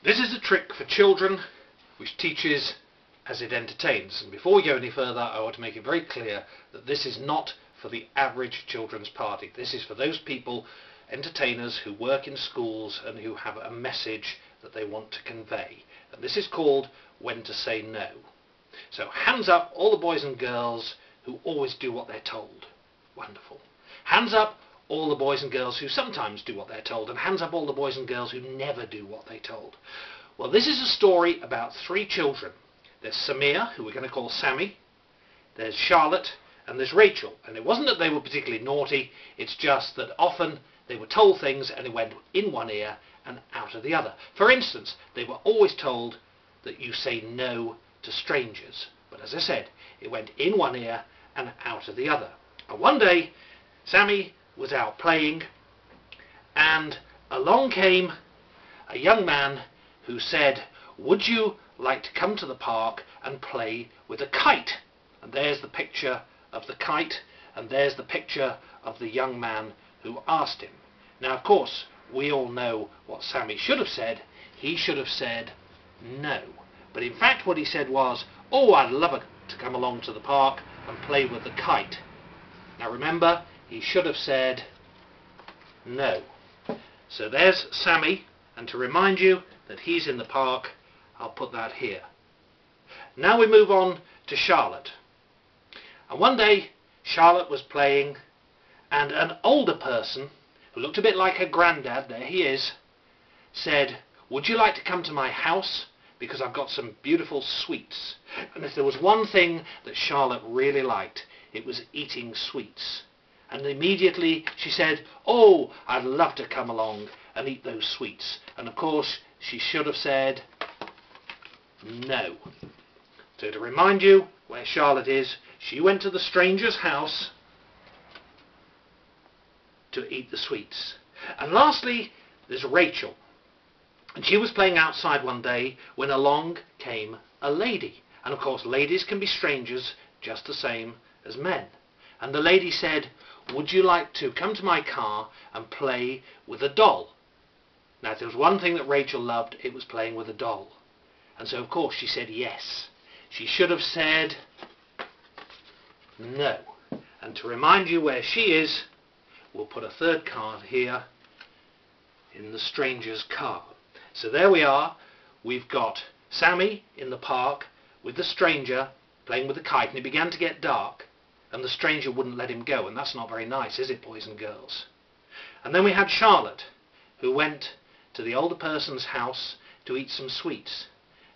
This is a trick for children which teaches as it entertains. And before we go any further, I want to make it very clear that this is not for the average children's party. This is for those people, entertainers, who work in schools and who have a message that they want to convey. And this is called When to Say No. So hands up all the boys and girls who always do what they're told. Wonderful. Hands up all the boys and girls who sometimes do what they're told, and hands up all the boys and girls who never do what they're told. Well, this is a story about three children. There's Samir, who we're going to call Sammy, there's Charlotte, and there's Rachel. And it wasn't that they were particularly naughty, it's just that often they were told things and it went in one ear and out of the other. For instance, they were always told that you say no to strangers. But as I said, it went in one ear and out of the other. And one day, Sammy was out playing, and along came a young man who said, "Would you like to come to the park and play with a kite?" And there's the picture of the kite, and there's the picture of the young man who asked him. Now, of course, we all know what Sammy should have said. He should have said no. But in fact what he said was, "Oh, I'd love to come along to the park and play with the kite." Now remember, he should have said no. So there's Sammy, and to remind you that he's in the park, I'll put that here. Now we move on to Charlotte. And one day Charlotte was playing, and an older person who looked a bit like her granddad, there he is, said, "Would you like to come to my house? Because I've got some beautiful sweets." And if there was one thing that Charlotte really liked, it was eating sweets. And immediately she said, "Oh, I'd love to come along and eat those sweets." And of course she should have said no. So to remind you where Charlotte is, she went to the stranger's house to eat the sweets. And lastly, there's Rachel. And she was playing outside one day when along came a lady. And of course ladies can be strangers just the same as men. And the lady said, "Would you like to come to my car and play with a doll?" Now if there was one thing that Rachel loved, it was playing with a doll. And so of course she said yes. She should have said no. And to remind you where she is, we'll put a third card here in the stranger's car. So there we are. We've got Sammy in the park with the stranger playing with the kite, and it began to get dark, and the stranger wouldn't let him go, and that's not very nice, is it, boys and girls? And then we had Charlotte, who went to the older person's house to eat some sweets.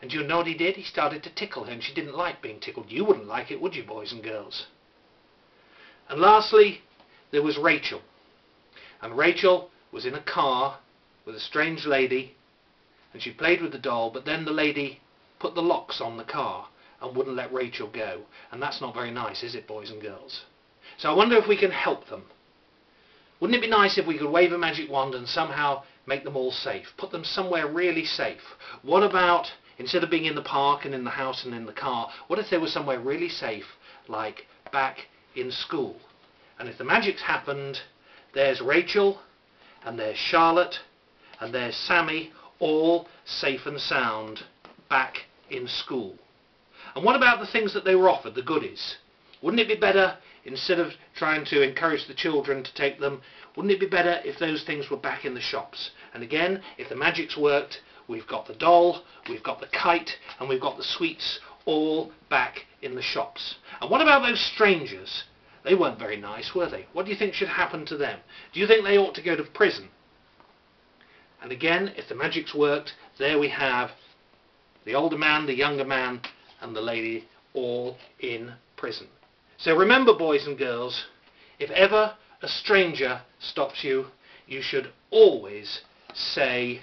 And you know what he did? He started to tickle her, and she didn't like being tickled. You wouldn't like it, would you, boys and girls? And lastly, there was Rachel. And Rachel was in a car with a strange lady, and she played with the doll, but then the lady put the locks on the car and wouldn't let Rachel go. And that's not very nice, is it, boys and girls? So I wonder if we can help them. Wouldn't it be nice if we could wave a magic wand and somehow make them all safe? Put them somewhere really safe. What about, instead of being in the park and in the house and in the car, what if they were somewhere really safe, like back in school? And if the magic's happened, there's Rachel, and there's Charlotte, and there's Sammy, all safe and sound back in school. And what about the things that they were offered, the goodies? Wouldn't it be better, instead of trying to encourage the children to take them, wouldn't it be better if those things were back in the shops? And again, if the magic's worked, we've got the doll, we've got the kite, and we've got the sweets all back in the shops. And what about those strangers? They weren't very nice, were they? What do you think should happen to them? Do you think they ought to go to prison? And again, if the magic's worked, there we have the older man, the younger man, and the lady all in prison. So remember, boys and girls, if ever a stranger stops you, you should always say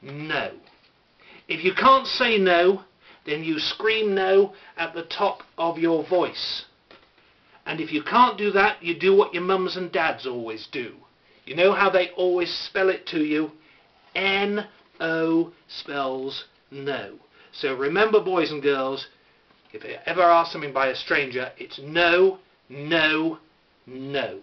no. If you can't say no, then you scream no at the top of your voice. And if you can't do that, you do what your mums and dads always do. You know how they always spell it to you? N-O spells no. So remember, boys and girls, if you ever ask something by a stranger, it's no, no, no.